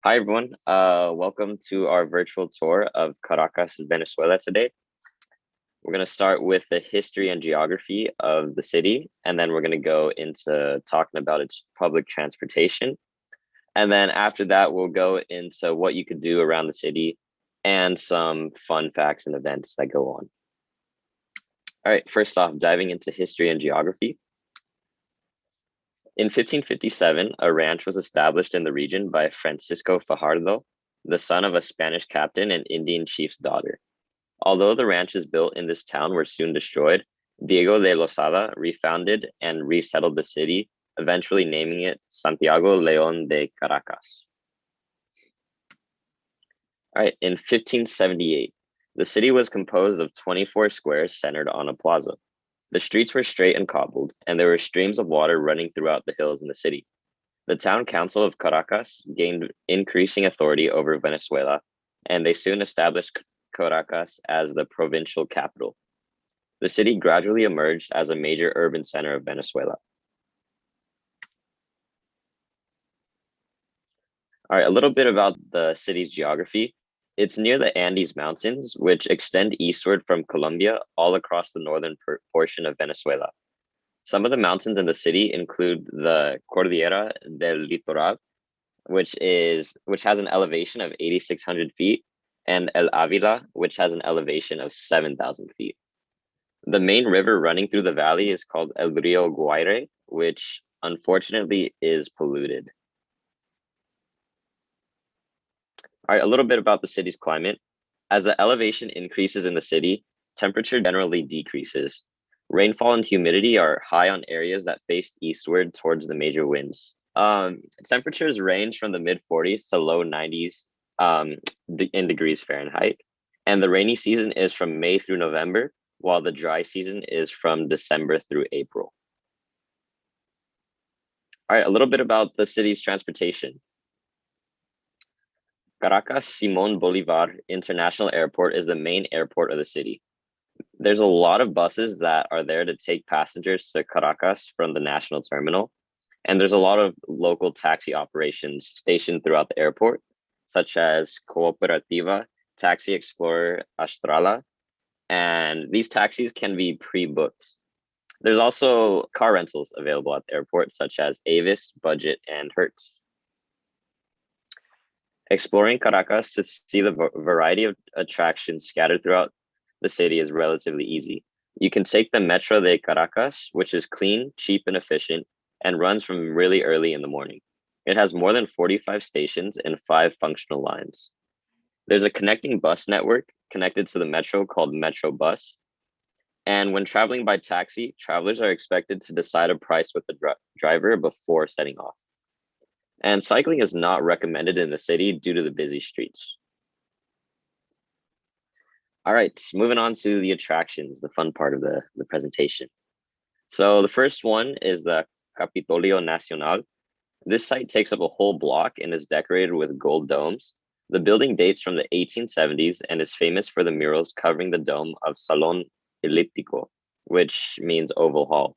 Hi, everyone. Welcome to our virtual tour of Caracas, Venezuela today. We're going to start with the history and geography of the city, and then we're going to go into talking about its public transportation. And then after that, we'll go into what you could do around the city and some fun facts and events that go on. All right, first off, diving into history and geography. In 1557, a ranch was established in the region by Francisco Fajardo, the son of a Spanish captain and Indian chief's daughter. Although the ranches built in this town were soon destroyed, Diego de Losada refounded and resettled the city, eventually naming it Santiago León de Caracas. All right, in 1578, the city was composed of 24 squares centered on a plaza. The streets were straight and cobbled, and there were streams of water running throughout the hills in the city. The town council of Caracas gained increasing authority over Venezuela, and they soon established Caracas as the provincial capital. The city gradually emerged as a major urban center of Venezuela. All right, a little bit about the city's geography. It's near the Andes Mountains, which extend eastward from Colombia all across the northern portion of Venezuela. Some of the mountains in the city include the Cordillera del Litoral, which has an elevation of 8,600 feet, and El Avila, which has an elevation of 7,000 feet. The main river running through the valley is called El Rio Guaire, which unfortunately is polluted. All right, a little bit about the city's climate. As the elevation increases in the city, temperature generally decreases. Rainfall and humidity are high on areas that face eastward towards the major winds. Temperatures range from the mid 40s to low 90s in degrees Fahrenheit. And the rainy season is from May through November, while the dry season is from December through April. All right, a little bit about the city's transportation. Caracas Simón Bolívar International Airport is the main airport of the city. There's a lot of buses that are there to take passengers to Caracas from the national terminal. And there's a lot of local taxi operations stationed throughout the airport, such as Cooperativa, Taxi Explorer, Astrala, and these taxis can be pre-booked. There's also car rentals available at the airport, such as Avis, Budget, and Hertz. Exploring Caracas to see the variety of attractions scattered throughout the city is relatively easy. You can take the Metro de Caracas, which is clean, cheap, and efficient, and runs from really early in the morning. It has more than 45 stations and 5 functional lines. There's a connecting bus network connected to the metro called Metro Bus. And when traveling by taxi, travelers are expected to decide a price with the driver before setting off. And cycling is not recommended in the city due to the busy streets. All right, moving on to the attractions, the fun part of the presentation. So the first one is the Capitolio Nacional. This site takes up a whole block and is decorated with gold domes. The building dates from the 1870s and is famous for the murals covering the dome of Salón Elíptico, which means oval hall.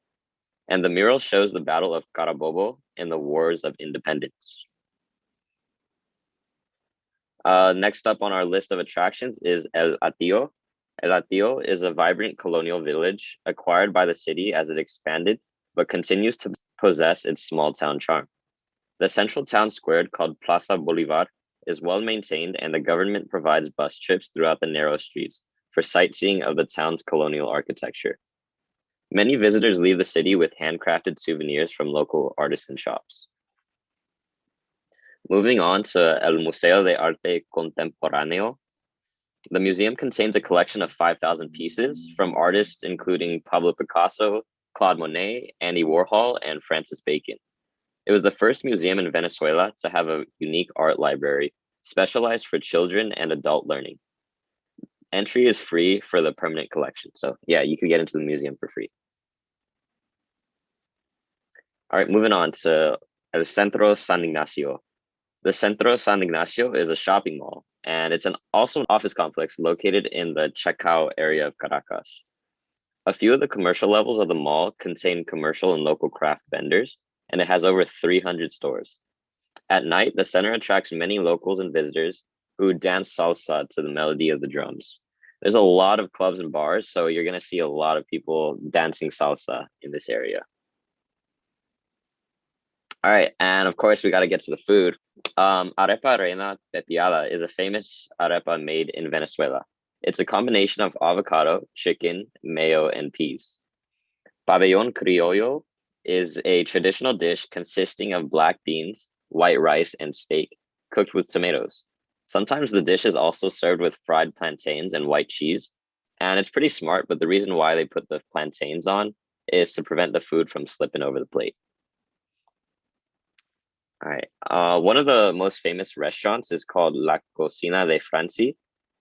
And the mural shows the Battle of Carabobo and the Wars of Independence. Next up on our list of attractions is El Atillo. El Atillo is a vibrant colonial village acquired by the city as it expanded, but continues to possess its small town charm. The central town square, called Plaza Bolivar, is well maintained, and the government provides bus trips throughout the narrow streets for sightseeing of the town's colonial architecture. Many visitors leave the city with handcrafted souvenirs from local artisan shops. Moving on to El Museo de Arte Contemporáneo. The museum contains a collection of 5,000 pieces from artists including Pablo Picasso, Claude Monet, Andy Warhol, and Francis Bacon. It was the first museum in Venezuela to have a unique art library specialized for children and adult learning. Entry is free for the permanent collection. So yeah, you could get into the museum for free. All right, moving on to El Centro San Ignacio. The Centro San Ignacio is a shopping mall, and it's also an office complex located in the Chacao area of Caracas. A few of the commercial levels of the mall contain commercial and local craft vendors, and it has over 300 stores. At night, the center attracts many locals and visitors who dance salsa to the melody of the drums. There's a lot of clubs and bars, so you're going to see a lot of people dancing salsa in this area. All right, and of course, we got to get to the food. Arepa reina pepiada is a famous arepa made in Venezuela. It's a combination of avocado, chicken, mayo, and peas. Pabellón criollo is a traditional dish consisting of black beans, white rice, and steak, cooked with tomatoes. Sometimes the dish is also served with fried plantains and white cheese, and it's pretty smart, but the reason why they put the plantains on is to prevent the food from slipping over the plate. All right. One of the most famous restaurants is called La Cocina de Franci.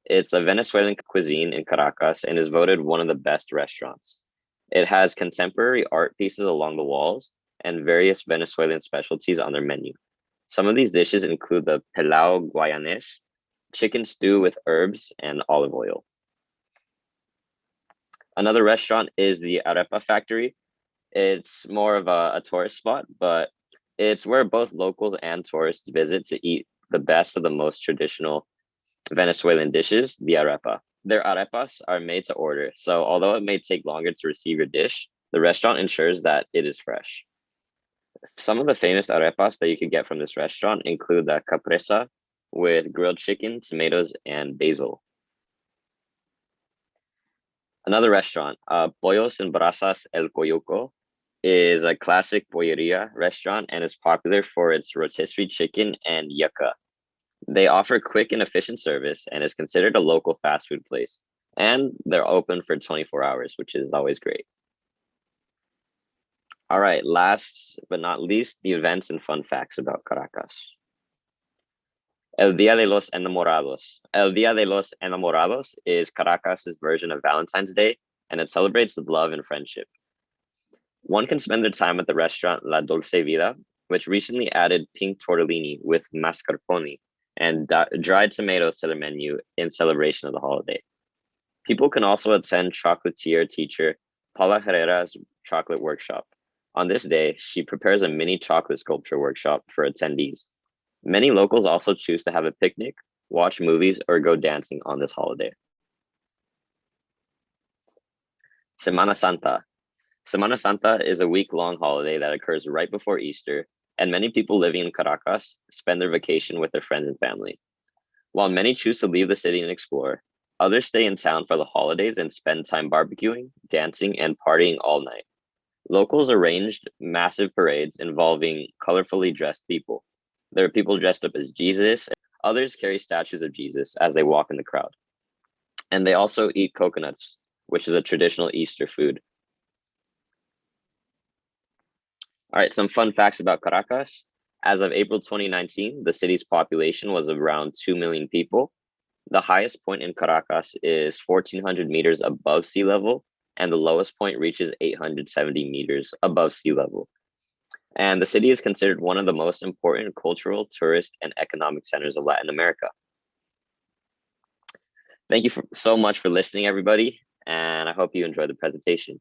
It's a Venezuelan cuisine in Caracas and is voted one of the best restaurants. It has contemporary art pieces along the walls and various Venezuelan specialties on their menu. Some of these dishes include the pilau guayanés, chicken stew with herbs and olive oil. Another restaurant is the Arepa Factory. It's more of a tourist spot, but it's where both locals and tourists visit to eat the best of the most traditional Venezuelan dishes, the arepa. Their arepas are made to order, so although it may take longer to receive your dish, the restaurant ensures that it is fresh. Some of the famous arepas that you could get from this restaurant include the capresa with grilled chicken, tomatoes, and basil. Another restaurant, Pollos en Brasas El Coyuco, is a classic polleria restaurant and is popular for its rotisserie chicken and yucca. They offer quick and efficient service and is considered a local fast food place. And they're open for 24 hours, which is always great. All right, last but not least, the events and fun facts about Caracas. El Día de los Enamorados. El Día de los Enamorados is Caracas's version of Valentine's Day, and it celebrates love and friendship. One can spend their time at the restaurant La Dulce Vida, which recently added pink tortellini with mascarpone and dried tomatoes to their menu in celebration of the holiday. People can also attend chocolatier teacher Paula Herrera's chocolate workshop. On this day, she prepares a mini chocolate sculpture workshop for attendees. Many locals also choose to have a picnic, watch movies, or go dancing on this holiday. Semana Santa. Semana Santa is a week-long holiday that occurs right before Easter, and many people living in Caracas spend their vacation with their friends and family. While many choose to leave the city and explore, others stay in town for the holidays and spend time barbecuing, dancing, and partying all night. Locals arranged massive parades involving colorfully dressed people. There are people dressed up as Jesus. Others carry statues of Jesus as they walk in the crowd. And they also eat coconuts, which is a traditional Easter food. All right, some fun facts about Caracas. As of April 2019, the city's population was around 2 million people. The highest point in Caracas is 1,400 meters above sea level, and the lowest point reaches 870 meters above sea level. And the city is considered one of the most important cultural, tourist, and economic centers of Latin America. Thank you so much for listening, everybody, and I hope you enjoyed the presentation.